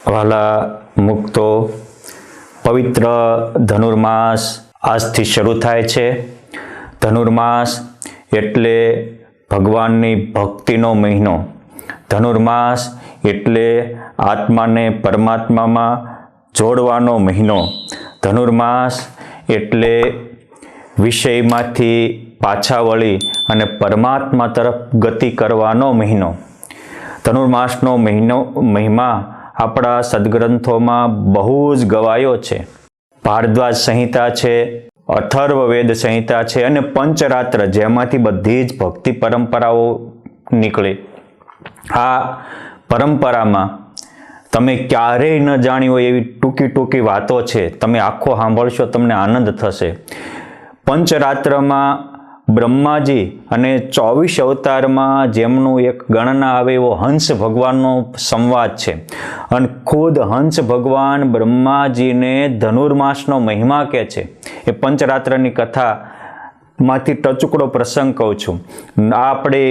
વાલા મુક્તો, પવિત્ર ધનુર્માસ આજથી શરૂ થાય છે. ધનુર્માસ એટલે ભગવાનની ભક્તિનો મહિનો. ધનુર્માસ એટલે આત્માને પરમાત્મામાં જોડવાનો મહિનો. ધનુર્માસ એટલે વિષયમાંથી પાછા વળી અને પરમાત્મા તરફ ગતિ કરવાનો મહિનો. ધનુર્માસનો મહિમા આપણા સદગ્રંથોમાં બહુ જ ગવાયો છે. ભારદ્વાજ સંહિતા છે, અથર્વવેદ સંહિતા છે અને પંચરાત્ર, જેમાંથી બધી જ ભક્તિ પરંપરાઓ નીકળે. આ પરંપરામાં તમે ક્યારેય ન જાણી હોય એવી ટૂંકી ટૂંકી વાતો છે. તમે આખો સાંભળશો તમને આનંદ થશે. પંચરાત્રમાં બ્રહ્માજી અને 24 અવતારમાં જેમનું એક ગણના આવે એવો હંસ ભગવાનનો સંવાદ છે. અને ખુદ હંસ ભગવાન બ્રહ્માજીને ધનુર્માસનો મહિમા કહે છે. એ પંચરાત્રની કથામાંથી ટચુકડો પ્રસંગ કહું છું. આપણે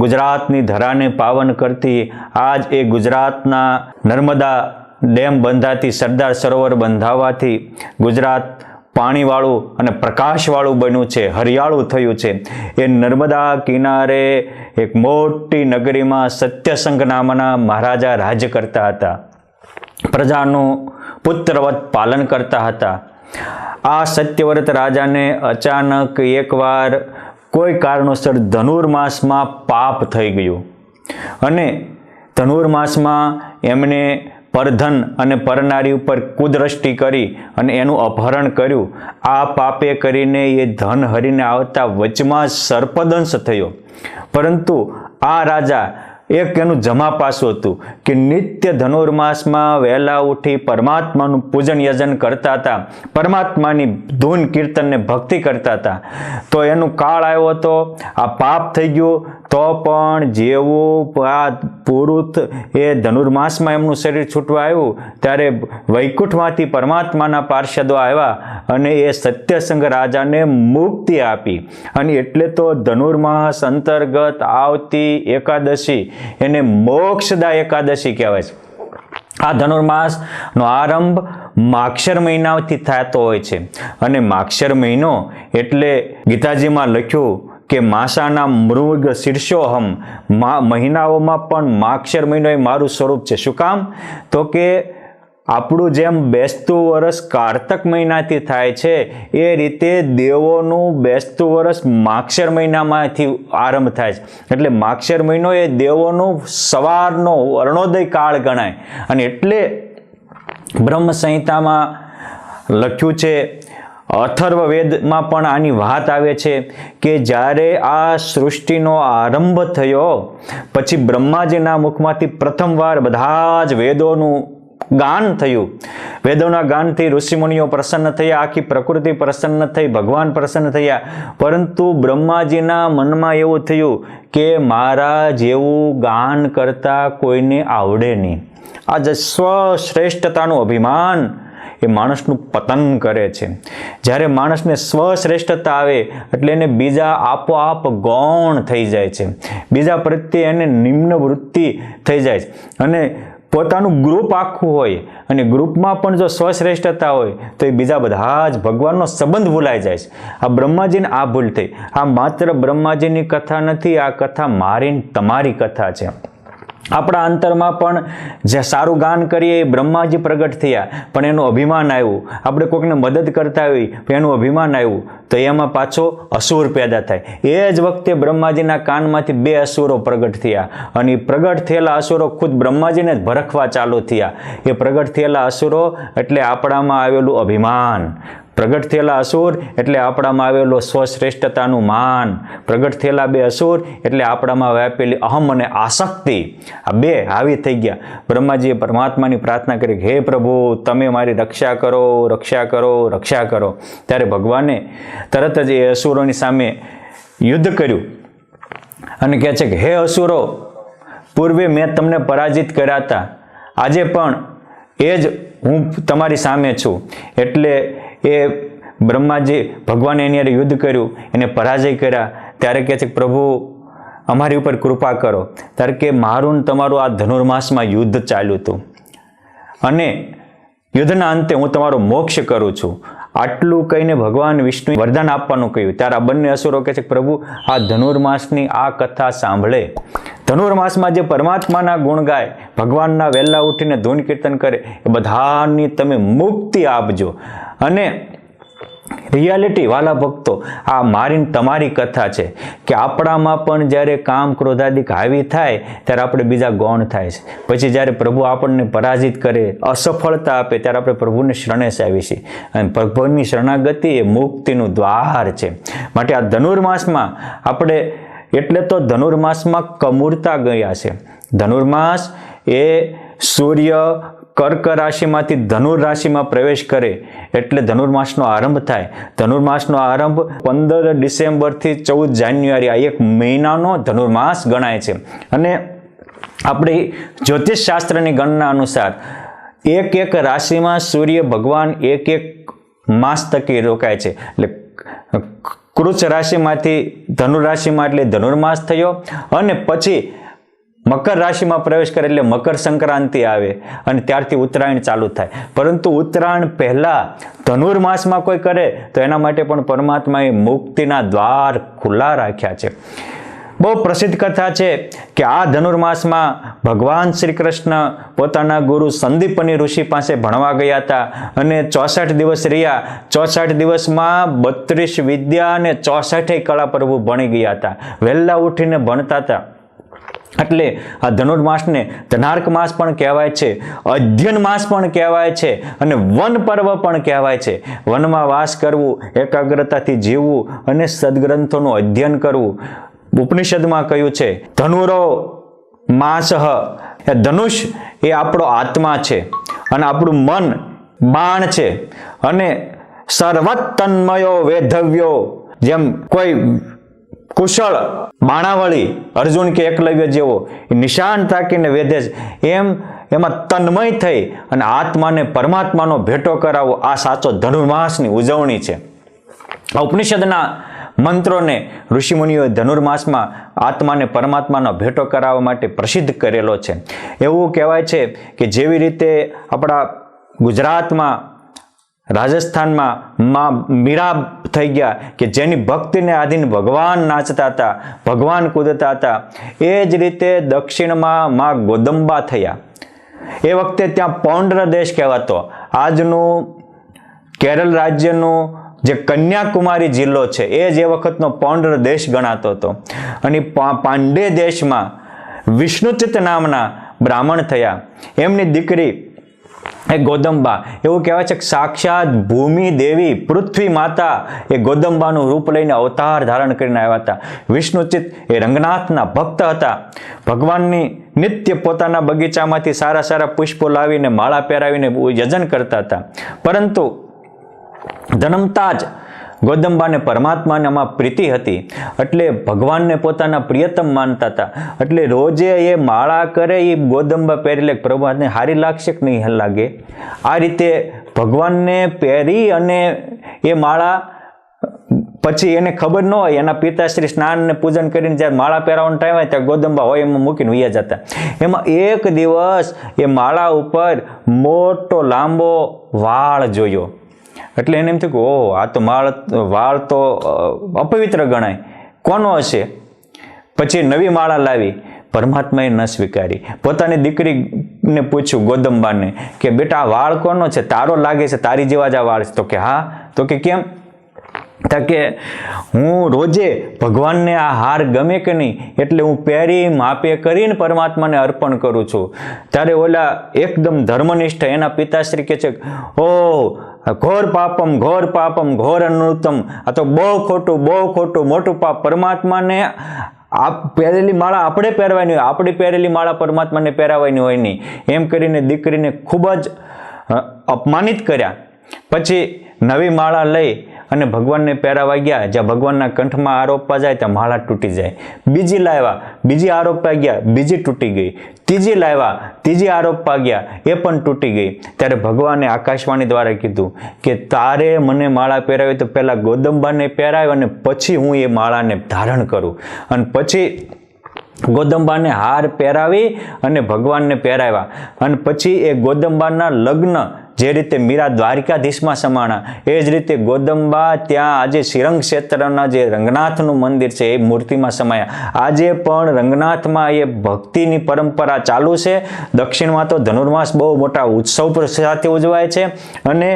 ગુજરાતની ધરાને પાવન કરતી આજ એ ગુજરાતના નર્મદા ડેમ બંધાતી, સરદાર સરોવર બંધાવાથી ગુજરાત પાણીવાળું અને પ્રકાશવાળું બન્યું છે, હરિયાળું થયું છે. એ નર્મદા કિનારે એક મોટી નગરીમાં સત્યસંગ નામના મહારાજા રાજ્ય કરતા હતા. પ્રજાનું પુત્રવત પાલન કરતા હતા. આ સત્યવ્રત રાજાને અચાનક એકવાર કોઈ કારણોસર ધનુર્માસમાં પાપ થઈ ગયું અને ધનુર્માસમાં એમને પરધન અને પરનારી ઉપર કુદ્રષ્ટિ કરી અને એનું અપહરણ કર્યું. આ પાપે કરીને એ ધન હરીને આવતા વચમાં સર્પદંશ થયો. પરંતુ આ રાજા એક એનું જમા પાસું હતું કે નિત્ય ધનુર્માસમાં વહેલા ઉઠી પરમાત્માનું પૂજન યજન કરતા હતા, પરમાત્માની ધૂન કીર્તનને ભક્તિ કરતા હતા. તો એનું કાળ આવ્યો હતો, આ પાપ થઈ ગયું. તો પણ જેવું આ પુરુષ એ ધનુર્માસમાં એમનું શરીર છૂટવા આવ્યું ત્યારે વૈકુંઠમાંથી પરમાત્માના પાર્ષદો આવ્યા અને એ સત્યસંગ રાજાને મુક્તિ આપી. અને એટલે તો ધનુર્માસ અંતર્ગત આવતી એકાદશી એને મોક્ષદા એકાદશી કહેવાય છે. આ ધનુર્માસનો આરંભ માક્ષર મહિનાથી થતો હોય છે. અને માક્ષર મહિનો એટલે ગીતાજીમાં લખ્યું કે માસાના મૃગ શીર્ષોહમ, મહિનાઓમાં પણ માક્ષર મહિનો એ મારું સ્વરૂપ છે. શું કામ? તો કે આપણું જેમ બેસતું વરસ કારતક મહિનાથી થાય છે એ રીતે દેવોનું બેસતું વરસ માક્ષર મહિનામાંથી આરંભ થાય છે. એટલે માક્ષર મહિનો એ દેવોનું સવારનો અરુણોદય કાળ ગણાય. અને એટલે બ્રહ્મ સંહિતામાં લખ્યું છે, અથર્વવેદમાં પણ આની વાત આવે છે કે જ્યારે આ સૃષ્ટિનો આરંભ થયો પછી બ્રહ્માજીના મુખમાંથી પ્રથમવાર બધા જ વેદોનું ગાન થયું. વેદોના ગાનથી ઋષિમુનિઓ પ્રસન્ન થયા, આખી પ્રકૃતિ પ્રસન્ન થઈ, ભગવાન પ્રસન્ન થયા. પરંતુ બ્રહ્માજીના મનમાં એવું થયું કે મારા જેવું ગાન કરતા કોઈને આવડે નહીં. આ જ સ્વશ્રેષ્ઠતાનું અભિમાન એ માણસનું પતન કરે છે. જ્યારે માણસને સ્વશ્રેષ્ઠતા આવે એટલે એને બીજા આપોઆપ ગૌણ થઈ જાય છે, બીજા પ્રત્યે એને નિમ્ન વૃત્તિ થઈ જાય છે. અને પોતાનું ગ્રુપ આખું હોય અને ગ્રુપમાં પણ જો સ્વશ્રેષ્ઠતા હોય તો એ બીજા બધા જ ભગવાનનો સંબંધ ભૂલાઈ જાય છે. આ બ્રહ્માજીને આ ભૂલ થઈ. આ માત્ર બ્રહ્માજીની કથા નથી, આ કથા મારી તમારી કથા છે. આપણા અંતરમાં પણ જે સારું ગાન કરીએ એ બ્રહ્માજી પ્રગટ થયા, પણ એનું અભિમાન આવ્યું. આપણે કોઈકને મદદ કરતા હોય પણ એનું અભિમાન આવ્યું તો એમાં પાછો અસુર પેદા થાય. એ જ વખતે બ્રહ્માજીના કાનમાંથી 2 અસુરો પ્રગટ થયા અને એ પ્રગટ થયેલા અસુરો ખુદ બ્રહ્માજીને જ ભરખવા ચાલુ થયા. એ પ્રગટ થયેલા અસુરો એટલે આપણામાં આવેલું અભિમાન. પ્રગટ થયેલા અસુર એટલે આપણામાં આવેલો સ્વશ્રેષ્ઠતાનું માન. પ્રગટ થયેલા 2 અસુર એટલે આપણામાં વ્યાપેલી અહમ અને આસક્તિ. આ 2 હાવી થઈ ગયા. બ્રહ્માજીએ પરમાત્માની પ્રાર્થના કરી, હે પ્રભુ તમે મારી રક્ષા કરો, રક્ષા કરો, રક્ષા કરો. ત્યારે ભગવાને તરત જ એ અસુરોની સામે યુદ્ધ કર્યું અને કહે છે કે હે અસુરો, પૂર્વે મેં તમને પરાજિત કર્યા હતા, આજે પણ એ જ હું તમારી સામે છું. એટલે એ બ્રહ્માજી ભગવાને એની હારે યુદ્ધ કર્યું, એને પરાજય કર્યા. ત્યારે કહે છે કે પ્રભુ અમારી ઉપર કૃપા કરો. ત્યારે કે મારું ને તમારું આ ધનુર્માસમાં યુદ્ધ ચાલ્યું હતું. અને યુદ્ધના અંતે હું તમારો મોક્ષ કરું છું. આટલું કહીને ભગવાન વિષ્ણુએ વરદાન આપવાનું કહ્યું. ત્યારે આ બંને અસુરો કહે છે, પ્રભુ આ ધનુર્માસની આ કથા સાંભળે. ધનુર્માસમાં જે પરમાત્માના ગુણ ગાય, ભગવાનના વહેલા ઉઠીને ધૂન કીર્તન કરે, એ બધાની તમે મુક્તિ આપજો. અને રિયાલિટી વાલા ભક્તો, આ મારી તમારી કથા છે કે આપણામાં પણ જ્યારે કામ ક્રોધાદિક હાવી થાય ત્યારે આપણે બીજા ગૌણ થાય છે. પછી જ્યારે પ્રભુ આપણને પરાજિત કરે, અસફળતા આપે, ત્યારે આપણે પ્રભુને શરણે આવી છીએ. અને પ્રભુની શરણાગતિ એ મુક્તિનું દ્વાર છે. માટે આ ધનુર્માસમાં આપણે, એટલે તો ધનુર્માસમાં કમૂરતા ગયા છે. ધનુર્માસ એ સૂર્ય કર્ક રાશિમાંથી ધનુર રાશિમાં પ્રવેશ કરે એટલે ધનુર્માસનો આરંભ થાય. ધનુર્માસનો આરંભ 15 ડિસેમ્બરથી 14 જાન્યુઆરી, આ એક મહિનાનો ધનુર્માસ ગણાય છે. અને આપણી જ્યોતિષ શાસ્ત્રની ગણના અનુસાર એક રાશિમાં સૂર્ય ભગવાન એક માસ તકી રોકાય છે. એટલે કૃચ્છ રાશિમાંથી ધનુર રાશિમાં એટલે ધનુર્માસ થયો, અને પછી મકર રાશિમાં પ્રવેશ કરે એટલે મકર સંક્રાંતિ આવે, અને ત્યારથી ઉત્તરાયણ ચાલુ થાય. પરંતુ ઉત્તરાયણ પહેલા ધનુર્માસમાં કોઈ કરે તો એના માટે પણ પરમાત્માએ મુક્તિના દ્વાર ખુલ્લા રાખ્યા છે. બહુ પ્રસિદ્ધ કથા છે કે આ ધનુર્માસમાં ભગવાન શ્રી કૃષ્ણ પોતાના ગુરુ સંદીપની ઋષિ પાસે ભણવા ગયા હતા, અને 64 દિવસ રહ્યા. 64 દિવસમાં 32 વિદ્યા અને 64 કળા પ્રભુ ભણી ગયા હતા. વહેલા ઉઠીને ભણતા હતા. એટલે આ ધનુર્માસને ધનાર્ક માસ પણ કહેવાય છે, અધ્યયન માસ પણ કહેવાય છે, અને વન પર્વ પણ કહેવાય છે. વનમાં વાસ કરવું, એકાગ્રતાથી જીવવું અને સદગ્રંથોનું અધ્યયન કરવું. ઉપનિષદમાં કહ્યું છે, ધનુરો માસઃ, એ ધનુષ એ આપણો આત્મા છે, અને આપણું મન બાણ છે. અને સર્વતન્મયો વેધવ્યો, જેમ કોઈ કુશળ બાણાવળી અર્જુન કે એકલવ્ય જેવો નિશાન તાકીને વેધે છે, એમ એમાં તન્મય થઈ અને આત્માને પરમાત્માનો ભેટો કરાવો, આ સાચો ધનુર્માસની ઉજવણી છે. આ ઉપનિષદના મંત્રોને ઋષિમુનિઓએ ધનુર્માસમાં આત્માને પરમાત્માનો ભેટો કરાવવા માટે પ્રસિદ્ધ કરેલો છે. એવું કહેવાય છે કે જેવી રીતે આપણા ગુજરાતમાં, રાજસ્થાનમાં મીરા થઈ ગયા કે જેની ભક્તિને આધીન ભગવાન નાચતા હતા, ભગવાન કૂદતા હતા, એ જ રીતે દક્ષિણમાં માં ગોદંબા થયા. એ વખતે ત્યાં પૌંડ્ર દેશ કહેવાતો. આજનું કેરળ રાજ્યનું જે કન્યાકુમારી જિલ્લો છે એ જ એ વખતનો પૌંડ્ર દેશ ગણાતો હતો. અને પાંડે દેશમાં વિષ્ણુચિત નામના બ્રાહ્મણ થયા. એમની દીકરી એ ગોદંબા, એવું કહેવાય છે કે સાક્ષાત ભૂમિ દેવી પૃથ્વી માતા એ ગોદંબાનું રૂપ લઈને અવતાર ધારણ કરીને આવ્યા હતા. વિષ્ણુચિત એ રંગનાથના ભક્ત હતા. ભગવાનની નિત્ય પોતાના બગીચામાંથી સારા સારા પુષ્પો લાવીને માળા પહેરાવીને યજન કરતા હતા. પરંતુ જન્મતા જ ગોદંબાને પરમાત્માને આમાં પ્રીતિ હતી, એટલે ભગવાનને પોતાના પ્રિયતમ માનતા હતા. એટલે રોજે એ માળા કરે, એ ગોદંબા પહેરી લે, પ્રભુને હારી લાગશે કે નહીં લાગે. આ રીતે ભગવાનને પહેરી અને એ માળા પછી એને ખબર ન હોય, એના પિતાશ્રી સ્નાન ને પૂજન કરીને જ્યારે માળા પહેરાવાનો ટાઈમ હોય ત્યારે ગોદંબા હોય એમાં મૂકીને વયા જતા. એમાં એક દિવસ એ માળા ઉપર મોટો લાંબો વાળ જોયો. એટલે એને એમ થયું કે ઓહ, આ તો વાળ તો અપવિત્ર ગણાય, કોનો હશે? પછી નવી માળા લાવી, પરમાત્માએ ન સ્વીકારી. પોતાની દીકરીને પૂછ્યું ગોદંબાને કે બેટા આ વાળ કોનો છે? તારો લાગે છે, તારી જેવા જ આ વાળ છે. તો કે હા. તો કે કેમ? કે હું રોજે ભગવાનને આ હાર ગમે કે નહીં એટલે હું પહેરી માપે કરીને પરમાત્માને અર્પણ કરું છું. ત્યારે ઓલા એકદમ ધર્મનિષ્ઠ એના પિતાશ્રી કહે છે, ઓહ ઘોર પાપમ ઘોર અનૃતમ, આ તો બહુ ખોટું મોટું પાપ. પરમાત્માને આ પહેરેલી માળા આપણે પહેરવાની હોય, આપણી પહેરેલી માળા પરમાત્માને પહેરાવાની હોય નહીં, એમ કરીને દીકરીને ખૂબ જ અપમાનિત કર્યા. પછી નવી માળા લઈ અને ભગવાનને પહેરાવા ગયા. જ્યાં ભગવાનના કંઠમાં આરોપવા જાય ત્યાં માળા તૂટી જાય. બીજી લાવ્યા, બીજી આરોપવા ગયા, બીજી તૂટી ગઈ. ત્રીજી લાવ્યા, ત્રીજી આરોપવા ગયા, એ પણ તૂટી ગઈ. ત્યારે ભગવાને આકાશવાણી દ્વારા કીધું કે તારે મને માળા પહેરાવી તો પહેલા ગોદંબાને પહેરાવ્યો અને પછી હું એ માળાને ધારણ કરું. અને પછી ગોદંબાને હાર પહેરાવી અને ભગવાનને પહેરાવ્યા. અને પછી એ ગોદંબાના લગ્ન જે રીતે મીરા દ્વારિકાધીશમાં સમાણા, એ જ રીતે ગોદંબા ત્યાં આજે શ્રીરંગ ક્ષેત્રના જે રંગનાથનું મંદિર છે એ મૂર્તિમાં સમાયા. આજે પણ રંગનાથમાં એ ભક્તિની પરંપરા ચાલુ છે. દક્ષિણમાં તો ધનુર્માસ બહુ મોટા ઉત્સવ સાથે ઉજવાય છે, અને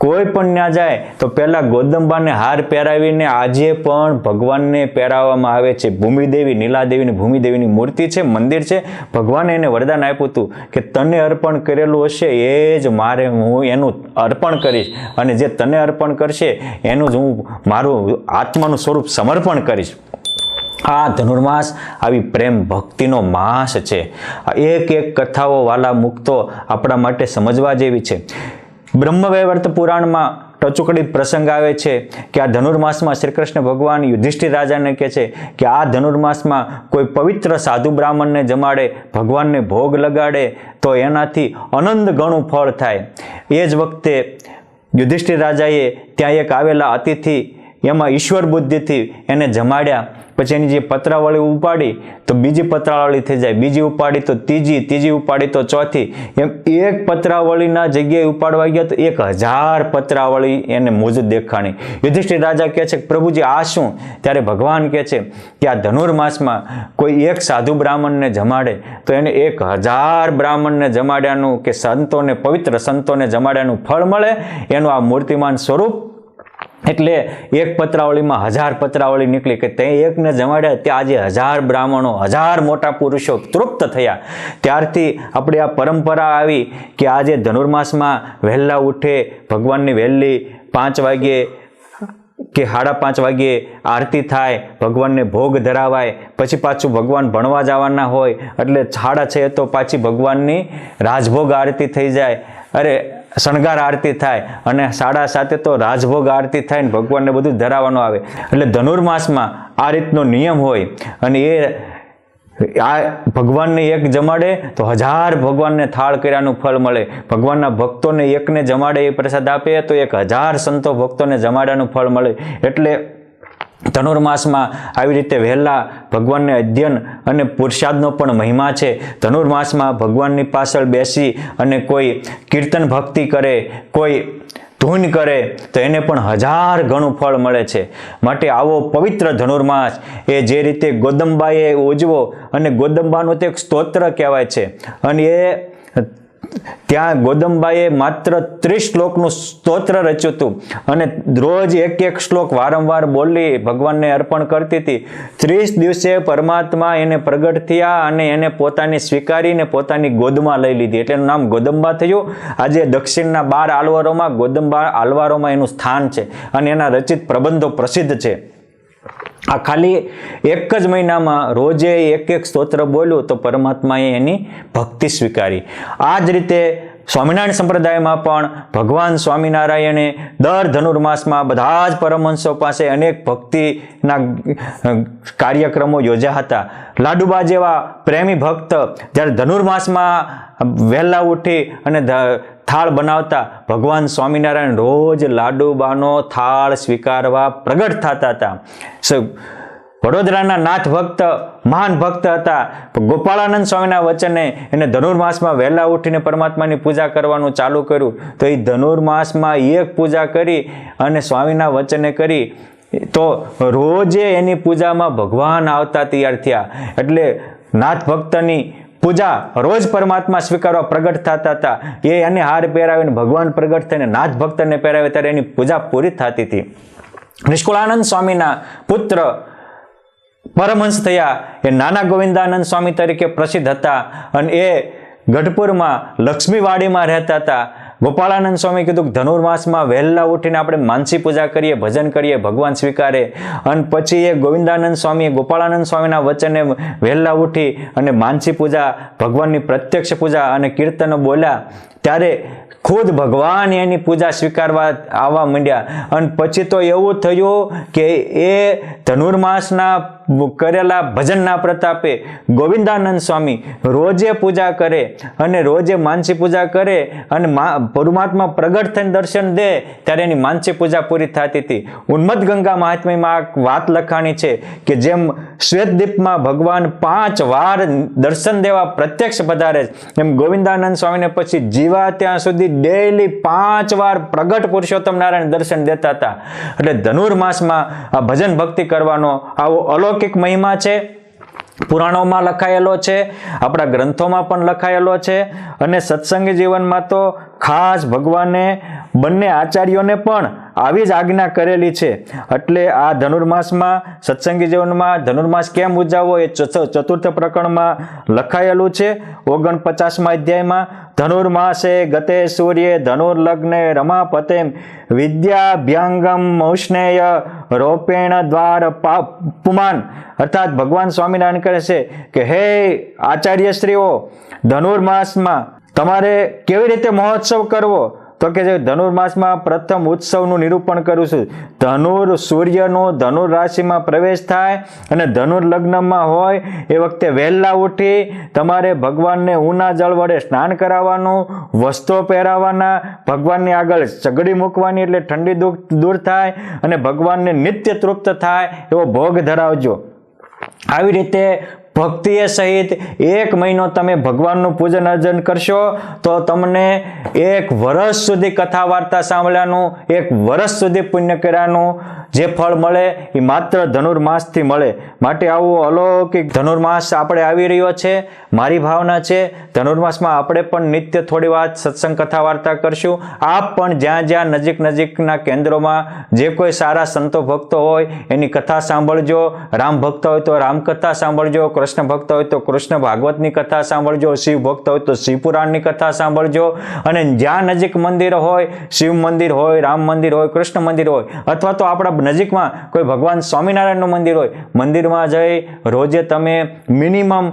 કોઈ પણ ત્યાં જાય તો પહેલા ગોદંબાને હાર પહેરાવીને આજે પણ ભગવાનને પહેરાવવામાં આવે છે. ભૂમિદેવી, નીલાદેવીની ભૂમિદેવીની મૂર્તિ છે, મંદિર છે. ભગવાને એને વરદાન આપ્યું હતું કે તને અર્પણ કરેલું હશે એ જ મારે હું એનું અર્પણ કરીશ, અને જે તને અર્પણ કરશે એનું જ હું મારું આત્માનું સ્વરૂપ સમર્પણ કરીશ. આ ધનુર્માસ આવી પ્રેમ ભક્તિનો માસ છે. એક એક કથાઓ વાલા મુક્તો આપણા માટે સમજવા જેવી છે. બ્રહ્મવૈવર્ત પુરાણમાં ટચુકડી પ્રસંગ આવે છે કે આ ધનુર્માસમાં શ્રી કૃષ્ણ ભગવાન યુધિષ્ઠિર રાજાને કહે છે કે આ ધનુર્માસમાં કોઈ પવિત્ર સાધુ બ્રાહ્મણને જમાડે, ભગવાનને ભોગ લગાડે તો એનાથી અનંત ગણું ફળ થાય. એ જ વખતે યુધિષ્ઠિર રાજાએ ત્યાં એક આવેલા અતિથિ એમાં ઈશ્વર બુદ્ધિથી એને જમાડ્યા. પછી એની જે પત્રાવળી ઉપાડી તો બીજી પત્રાવળી થઈ જાય, બીજી ઉપાડી તો ત્રીજી ઉપાડી તો ચોથી, એમ એક પત્રાવળીના જગ્યાએ ઉપાડવા ગયા તો 1000 પત્રાવળી એને મોજૂદ દેખાણી. યુધિષ્ઠિર રાજા કહે છે કે પ્રભુજી આ શું? ત્યારે ભગવાન કહે છે કે આ ધનુર્માસમાં કોઈ એક સાધુ બ્રાહ્મણને જમાડે તો એને 1000 બ્રાહ્મણને જમાડ્યાનું કે સંતોને, પવિત્ર સંતોને જમાડ્યાનું ફળ મળે. એનું આ મૂર્તિમાન સ્વરૂપ. એટલે એક પત્રાવળીમાં 1000 પત્રાવળી નીકળી કે તે એકને જમાડ્યા ત્યાં આજે 1000 બ્રાહ્મણો, 1000 મોટા પુરુષો તૃપ્ત થયા. ત્યારથી આપણી આ પરંપરા આવી કે આજે ધનુર્માસમાં વહેલા ઉઠે, ભગવાનની વહેલી 5 વાગ્યે કે 5:30 વાગ્યે આરતી થાય, ભગવાનને ભોગ ધરાવાય. પછી પાછું ભગવાન ભણવા જવાના હોય એટલે 6:30 તો પાછી ભગવાનની રાજભોગ આરતી થઈ જાય, શણગાર આરતી થાય, અને 7:30 તો રાજભોગ આરતી થાય ને ભગવાનને બધું ધરાવવાનું આવે. એટલે ધનુર્માસમાં આ રીતનો નિયમ હોય, અને આ ભગવાનને એક જમાડે તો 1000 ભગવાનને થાળ કર્યાનું ફળ મળે. ભગવાનના ભક્તોને એકને જમાડે એ પ્રસાદ આપે તો 1000 સંતો ભક્તોને જમાડ્યાનું ફળ મળે. એટલે ધનુર્માસમાં આવી રીતે વહેલા ભગવાનને અધ્યયન અને પુરુષાર્થનો પણ મહિમા છે. ધનુર્માસમાં ભગવાનની પાછળ બેસી અને કોઈ કીર્તન ભક્તિ કરે, કોઈ ધૂન કરે તો એને પણ 1000 ગણું ફળ મળે છે. માટે આવો પવિત્ર ધનુર્માસ એ જે રીતે ગોદંબાએ ઉજવો, અને ગોદંબાનું તો એક સ્તોત્ર કહેવાય છે, અને એ ત્યાં ગોદંબાએ માત્ર 30 શ્લોકનું સ્તોત્ર રચ્યું હતું, અને રોજ એક શ્લોક વારંવાર બોલી ભગવાનને અર્પણ કરતી હતી. 30 દિવસે પરમાત્મા એને પ્રગટ થયા અને એને પોતાની સ્વીકારીને પોતાની ગોદમાં લઈ લીધી, એટલે એનું નામ ગોદંબા થયું. આજે દક્ષિણના 12 આલવારોમાં ગોદંબા આલવારોમાં એનું સ્થાન છે, અને એના રચિત પ્રબંધો પ્રસિદ્ધ છે. આ ખાલી એક જ મહિનામાં રોજે એક સ્તોત્ર બોલ્યું તો પરમાત્માએ એની ભક્તિ સ્વીકારી. આ જ રીતે સ્વામિનારાયણ સંપ્રદાયમાં પણ ભગવાન સ્વામિનારાયણે દર ધનુર્માસમાં બધા જ પરમહંસો પાસે અનેક ભક્તિના કાર્યક્રમો યોજ્યા હતા. લાડુબા જેવા પ્રેમી ભક્ત જ્યારે ધનુર્માસમાં વહેલા ઉઠી અને થાળ બનાવતા, ભગવાન સ્વામિનારાયણ રોજ લાડુબાનો થાળ સ્વીકારવા પ્રગટ થતા હતા. વડોદરાના નાથ ભક્ત, મહાન ભક્ત હતા. ગોપાળાનંદ સ્વામીના વચને એને ધનુર્માસમાં વહેલા ઉઠીને પરમાત્માની પૂજા કરવાનું ચાલુ કર્યું. તો એ ધનુર્માસમાં એક પૂજા કરી અને સ્વામીના વચને કરી તો રોજે એની પૂજામાં ભગવાન આવતા તૈયાર થયા. એટલે નાથ ભક્તની પૂજા રોજ પરમાત્મા સ્વીકારવા પ્રગટ થતા હતા. એ એને હાર પહેરાવીને ભગવાન પ્રગટ થઈને નાથ ભક્તને પહેરાવે ત્યારે એની પૂજા પૂરી થતી હતી. નિષ્કુળાનંદ સ્વામીના પુત્ર પરમહંસ થયા એ નાના ગોવિંદાનંદ સ્વામી તરીકે પ્રસિદ્ધ હતા, અને એ ગઢપુરમાં લક્ષ્મીવાડીમાં રહેતા હતા. ગોપાળાનંદ સ્વામી કીધું કે ધનુર્માસમાં વહેલા ઉઠીને આપણે માનસી પૂજા કરીએ, ભજન કરીએ, ભગવાન સ્વીકારે. અને પછી એ ગોવિંદાનંદ સ્વામી ગોપાળાનંદ સ્વામીના વચને વહેલા ઉઠી અને માનસી પૂજા, ભગવાનની પ્રત્યક્ષ પૂજા અને કીર્તનો બોલ્યા. ત્યારે ખુદ ભગવાન એની પૂજા સ્વીકારવા આવવા માંડ્યા. અને પછી તો એવું થયું કે એ ધનુર્માસના કરેલા ભજનના પ્રતાપે ગોવિંદાનંદ સ્વામી રોજે પૂજા કરે અને રોજે માનસી પૂજા કરે અને પરમાત્મા પ્રગટ થઈને દર્શન દે ત્યારે એની માનસી પૂજા પૂરી થતી હતી. ઉન્મત્ત ગંગા મહાત્મ્યમાં આ વાત લખાણી છે કે જેમ શ્વેતદીપમાં ભગવાન 5 વાર દર્શન દેવા પ્રત્યક્ષ પધારે એમ ગોવિંદાનંદ સ્વામીને પછી જીવા ત્યાં સુધી ડેઈલી 5 વાર પ્રગટ પુરુષોત્તમ નારાયણ દર્શન દેતા હતા. એટલે ધનુર્માસમાં આ ભજન ભક્તિ કરવાનો આવો અલૌકિક મહિમા છે. પુરાણોમાં લખાયેલો છે, આપણા ગ્રંથોમાં પણ લખાયેલો છે અને સત્સંગી જીવનમાં તો ખાસ ભગવાને બંને આચાર્યોને પણ આવી જ આજ્ઞા કરેલી છે. એટલે આ ધનુર્માસમાં સત્સંગી જીવનમાં ધનુર્માસ કેમ ઉજવવો એ ચતુર્થ પ્રકરણમાં લખાયેલું છે. 49મા અધ્યાયમાં ધનુર્માસે ગતે સૂર્ય ધનુર્લગ્ને રમાપતે વિદ્યાભ્યાંગમ મૌષ્ણેય રોપેણ દ્વાર પુમાન. અર્થાત ભગવાન સ્વામિનારાયણ કહે છે કે હે આચાર્યશ્રીઓ, ધનુર્માસમાં તમારે કેવી રીતે મહોત્સવ કરવો? તો કે ધનુર્માસમાં પ્રથમ ઉત્સવનું નિરૂપણ કરું છું. ધનુર સૂર્યનો ધનુર રાશિમાં પ્રવેશ થાય અને ધનુર લગ્નમાં હોય એ વખતે વહેલા ઉઠી તમારે ભગવાનને ઊના જળ વડે સ્નાન કરાવવાનું, વસ્ત્રો પહેરાવાના, ભગવાનની આગળ સગડી મૂકવાની એટલે ઠંડી દૂર થાય અને ભગવાનને નિત્ય તૃપ્ત થાય એવો ભોગ ધરાવજો. આવી રીતે ભક્તિએ સહિત 1 મહિનો તમે ભગવાનનું પૂજન અર્ચન કરશો તો તમને 1 વર્ષ સુધી કથા વાર્તા સાંભળ્યાનું, 1 વર્ષ સુધી પુણ્ય કર્યાનું જે ફળ મળે એ માત્ર ધનુર્માસથી મળે. માટે આવું અલૌકિક ધનુર્માસ આપણે આવી રહ્યો છે. મારી ભાવના છે ધનુર્માસમાં આપણે પણ નિત્ય થોડી વાર સત્સંગ કથા વાર્તા કરશું. આપ પણ જ્યાં જ્યાં નજીકના કેન્દ્રોમાં જે કોઈ સારા સંતો ભક્તો હોય એની કથા સાંભળજો. રામ ભક્ત હોય તો રામ કથા સાંભળજો, કૃષ્ણ ભક્ત હોય તો કૃષ્ણ ભાગવતની કથા સાંભળજો, શિવ ભક્ત હોય તો શિવ પુરાણની કથા સાંભળજો. અને જ્યાં નજીક મંદિર હોય, શિવ મંદિર હોય, રામ મંદિર હોય, કૃષ્ણ મંદિર હોય અથવા તો આપણા નજીકમાં કોઈ ભગવાન સ્વામિનારાયણનું મંદિર હોય, મંદિરમાં જઈ રોજે તમે મિનિમમ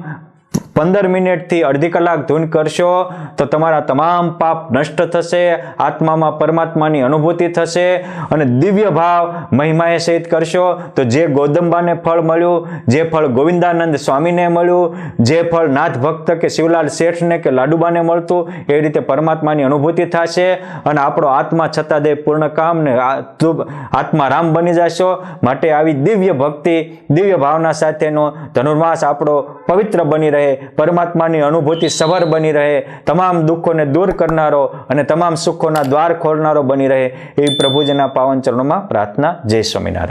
15 મિનિટથી અડધી કલાક ધૂન કરશો તો તમારા તમામ પાપ નષ્ટ થશે, આત્મામાં પરમાત્માની અનુભૂતિ થશે અને દિવ્ય ભાવ મહિમાએ સહિત કરશો તો જે ગૌદંબાને ફળ મળ્યું, જે ફળ ગોવિંદાનંદ સ્વામીને મળ્યું, જે ફળ નાથ ભક્ત કે શિવલાલ શેઠને કે લાડુબાને મળતું એ રીતે પરમાત્માની અનુભૂતિ થશે અને આપણો આત્મા છતાં દે પૂર્ણ કામને આત્મા રામ બની જશો. માટે આવી દિવ્ય ભક્તિ, દિવ્ય ભાવના સાથેનો ધનુર્માસ આપણો પવિત્ર બની રહે, પરમાત્માની અનુભૂતિ સભર બની રહે, તમામ દુઃખોને દૂર કરનારો અને તમામ સુખોના દ્વાર ખોલનારો બની રહે એવી પ્રભુજીના પાવન ચરણોમાં પ્રાર્થના. જય સ્વામિનારાયણ.